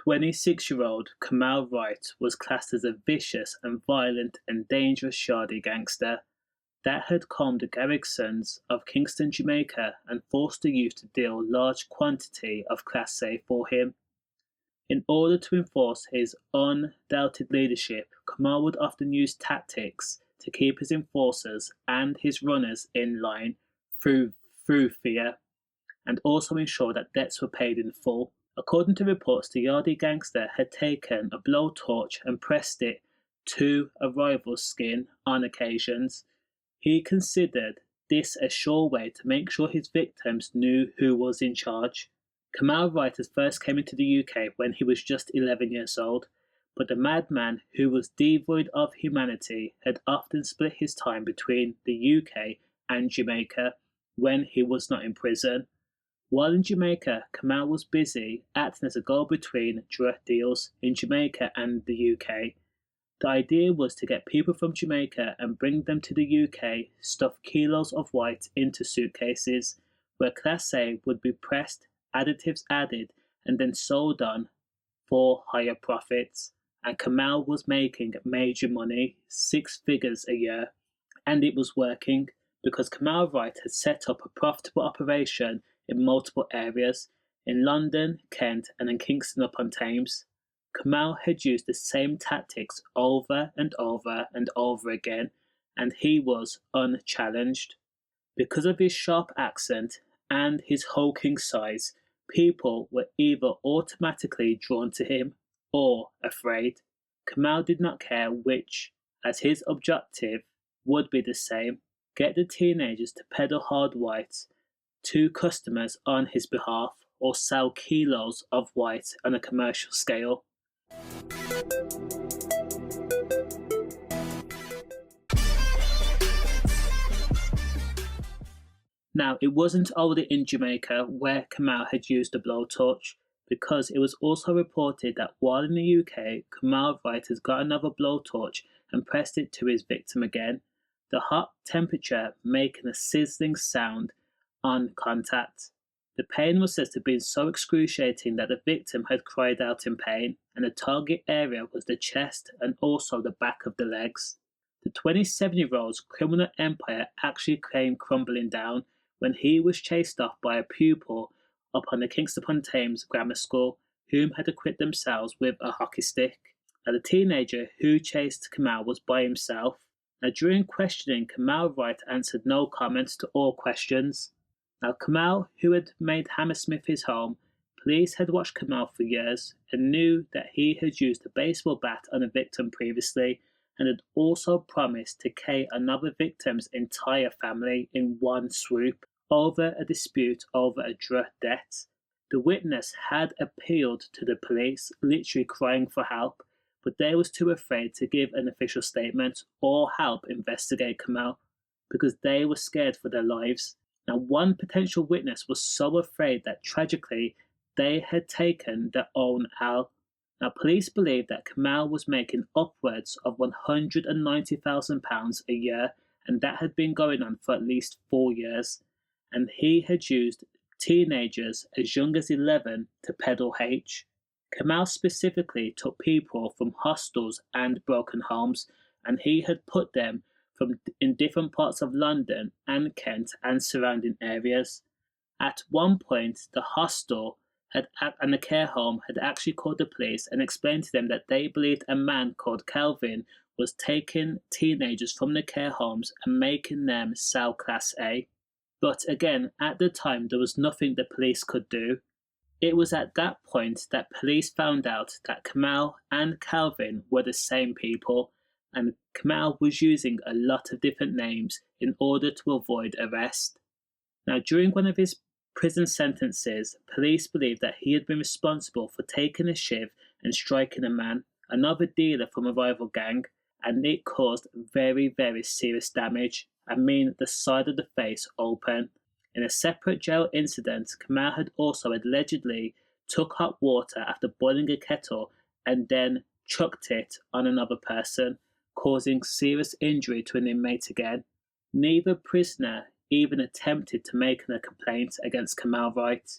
26-year-old Kamal Wright was classed as a vicious and violent and dangerous yardie gangster that had calmed the garrisons of Kingston, Jamaica and forced the youth to deal large quantity of Class A for him. In order to enforce his undoubted leadership, Kamal would often use tactics to keep his enforcers and his runners in line through fear, and also ensure that debts were paid in full. According to reports, the yardie gangster had taken a blowtorch and pressed it to a rival's skin on occasions. He considered this a sure way to make sure his victims knew who was in charge. Kamal Wright first came into the UK when he was just 11 years old, but the madman who was devoid of humanity had often split his time between the UK and Jamaica when he was not in prison. While in Jamaica, Kamal was busy acting as a go-between drug deals in Jamaica and the UK. The idea was to get people from Jamaica and bring them to the UK, stuff kilos of white into suitcases, where Class A would be pressed, additives added, and then sold on for higher profits. And Kamal was making major money, 6 figures a year, and it was working because Kamal Wright had set up a profitable operation in multiple areas, in London, Kent, and in Kingston upon Thames. Kamal had used the same tactics over and over and over again, and he was unchallenged. Because of his sharp accent and his hulking size, people were either automatically drawn to him or afraid. Kamal did not care which, as his objective would be the same: get the teenagers to peddle hard white to customers on his behalf or sell kilos of white on a commercial scale. Now, it wasn't only in Jamaica where Kamal had used the blowtorch, because it was also reported that while in the UK, Kamal Wright has got another blowtorch and pressed it to his victim again, the hot temperature making a sizzling sound on contact. The pain was said to have been so excruciating that the victim had cried out in pain, and the target area was the chest and also the back of the legs. The 27-year-old's criminal empire actually came crumbling down when he was chased off by a pupil upon the Kingston upon Thames grammar school, whom had equipped themselves with a hockey stick. Now, the teenager who chased Kamal was by himself. Now, during questioning, Kamal Wright answered no comments to all questions. Now, Kamal, who had made Hammersmith his home, police had watched Kamal for years and knew that he had used a baseball bat on a victim previously and had also promised to kill another victim's entire family in one swoop over a dispute over a drug debt. The witness had appealed to the police, literally crying for help, but they was too afraid to give an official statement or help investigate Kamal because they were scared for their lives. Now, one potential witness was so afraid that tragically they had taken their own L. Now, police believed that Kamal was making upwards of £190,000 a year, and that had been going on for at least 4 years. And he had used teenagers as young as 11 to peddle H. Kamal specifically took people from hostels and broken homes, and he had put them in different parts of London and Kent and surrounding areas. At one point, the hostel and the care home had actually called the police and explained to them that they believed a man called Calvin was taking teenagers from the care homes and making them sell Class A. But again, at the time, there was nothing the police could do. It was at that point that police found out that Kamal and Calvin were the same people, and Kamal was using a lot of different names in order to avoid arrest. Now, during one of his prison sentences, police believed that he had been responsible for taking a shiv and striking a man, another dealer from a rival gang, and it caused very, very serious damage. I mean, the side of the face open. In a separate jail incident, Kamal had also allegedly took hot water after boiling a kettle and then chucked it on another person, causing serious injury to an inmate again. Neither prisoner even attempted to make a complaint against Kamal Wright.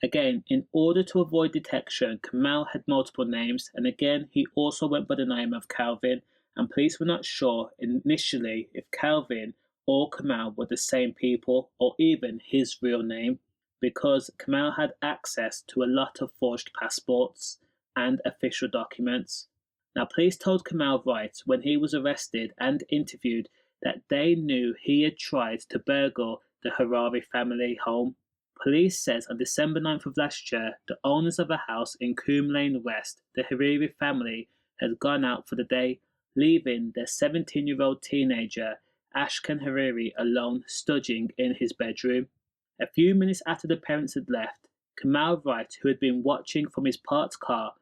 Again, in order to avoid detection, Kamal had multiple names, and again, he also went by the name of Calvin, and police were not sure initially if Calvin or Kamal were the same people or even his real name, because Kamal had access to a lot of forged passports and official documents. Now, police told Kamal Wright when he was arrested and interviewed that they knew he had tried to burgle the Harari family home. Police says on December 9th of last year, the owners of a house in Coombe Lane West, the Hariri family, had gone out for the day, leaving their 17-year-old teenager, Ashkan Hariri, alone, studging in his bedroom. A few minutes after the parents had left, Kamal Wright, who had been watching from his parked car,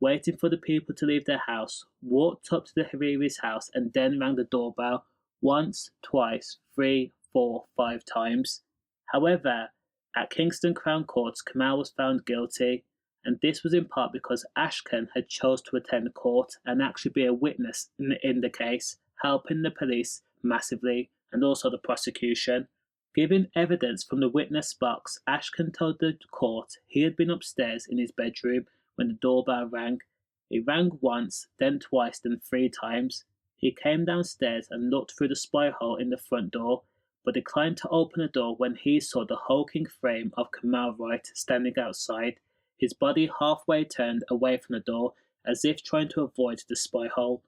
waiting for the people to leave their house, walked up to the Hariri's house and then rang the doorbell once, twice, 3, 4, 5 times. However, at Kingston Crown Court, Kamal was found guilty, and this was in part because Ashkan had chose to attend court and actually be a witness in the case, helping the police massively and also the prosecution. Giving evidence from the witness box, Ashkan told the court he had been upstairs in his bedroom when the doorbell rang. He rang once, then twice, then 3 times. He came downstairs and looked through the spy hole in the front door, but declined to open the door when he saw the hulking frame of Kamal Wright standing outside, his body halfway turned away from the door as if trying to avoid the spy hole.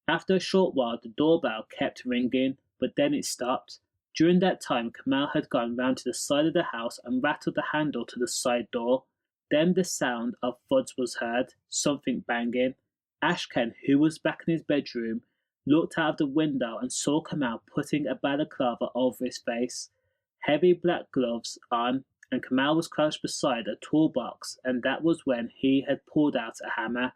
After a short while, the doorbell kept ringing, but then it stopped. During that time, Kamal had gone round to the side of the house and rattled the handle to the side door. Then the sound of thuds was heard, something banging. Ashkan, who was back in his bedroom, looked out of the window and saw Kamal putting a balaclava over his face, heavy black gloves on, and Kamal was crouched beside a toolbox, and that was when he had pulled out a hammer.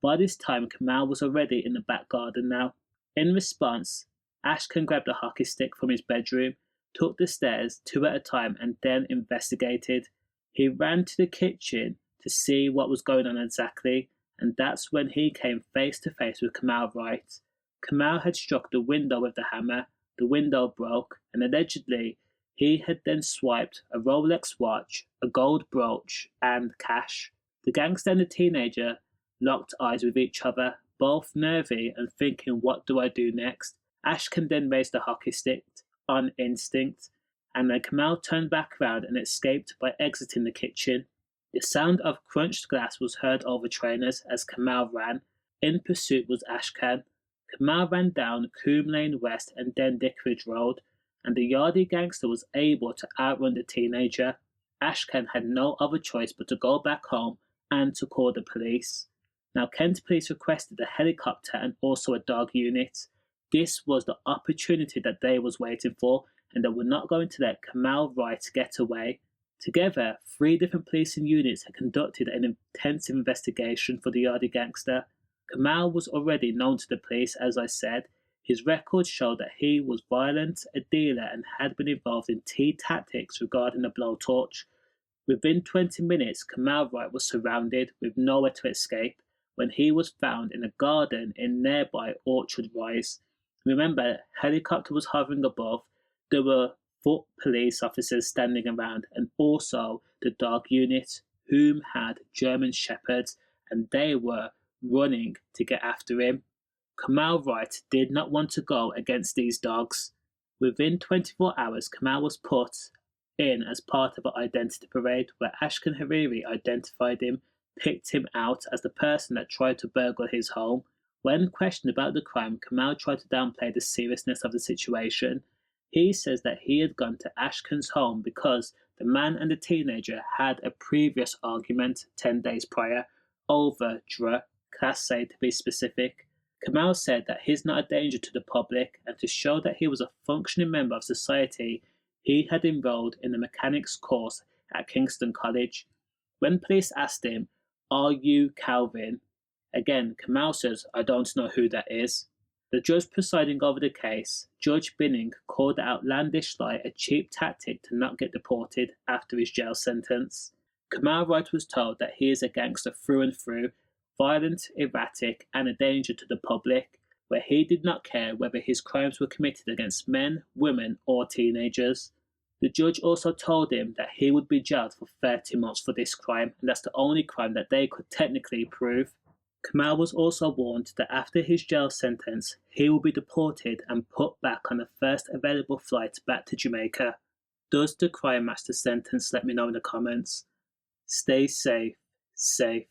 By this time, Kamal was already in the back garden now. In response, Ashkan grabbed a hockey stick from his bedroom, took the stairs 2 at a time, and then investigated. He ran to the kitchen to see what was going on exactly, and that's when he came face to face with Kamal Wright. Kamal had struck the window with the hammer, the window broke, and allegedly he had then swiped a Rolex watch, a gold brooch, and cash. The gangster and the teenager locked eyes with each other, both nervy and thinking, what do I do next? Ashkan then raised the hockey stick on instinct, and then Kamal turned back round and escaped by exiting the kitchen. The sound of crunched glass was heard over trainers as Kamal ran. In pursuit was Ashkan. Kamal ran down Coombe Lane West and then Dickeridge Road, and the yardie gangster was able to outrun the teenager. Ashkan had no other choice but to go back home and to call the police. Now, Kent police requested a helicopter and also a dog unit. This was the opportunity that they was waiting for, and they were not going to let Kamal Wright get away. Together, 3 different policing units had conducted an intensive investigation for the yardie gangster. Kamal was already known to the police, as I said. His records showed that he was violent, a dealer, and had been involved in tactics regarding the blowtorch. Within 20 minutes, Kamal Wright was surrounded with nowhere to escape when he was found in a garden in nearby Orchard Rise. Remember, helicopter was hovering above, there were foot police officers standing around, and also the dog unit, whom had German shepherds, and they were running to get after him. Kamal Wright did not want to go against these dogs. Within 24 hours, Kamal was put in as part of an identity parade where Ashkan Hariri identified him, picked him out as the person that tried to burgle his home. When questioned about the crime, Kamal tried to downplay the seriousness of the situation. He says that he had gone to Ashkan's home because the man and the teenager had a previous argument 10 days prior over drug, Class A to be specific. Kamal said that he's not a danger to the public, and to show that he was a functioning member of society, he had enrolled in the mechanics course at Kingston College. When police asked him, "Are you Calvin?" Again, Kamal says, "I don't know who that is." The judge presiding over the case, Judge Binning, called the outlandish lie a cheap tactic to not get deported after his jail sentence. Kamal Wright was told that he is a gangster through and through, violent, erratic, and a danger to the public, where he did not care whether his crimes were committed against men, women, or teenagers. The judge also told him that he would be jailed for 30 months for this crime, and that's the only crime that they could technically prove. Kamal was also warned that after his jail sentence, he will be deported and put back on the first available flight back to Jamaica. Does the crime match the sentence? Let me know in the comments. Stay safe, safe.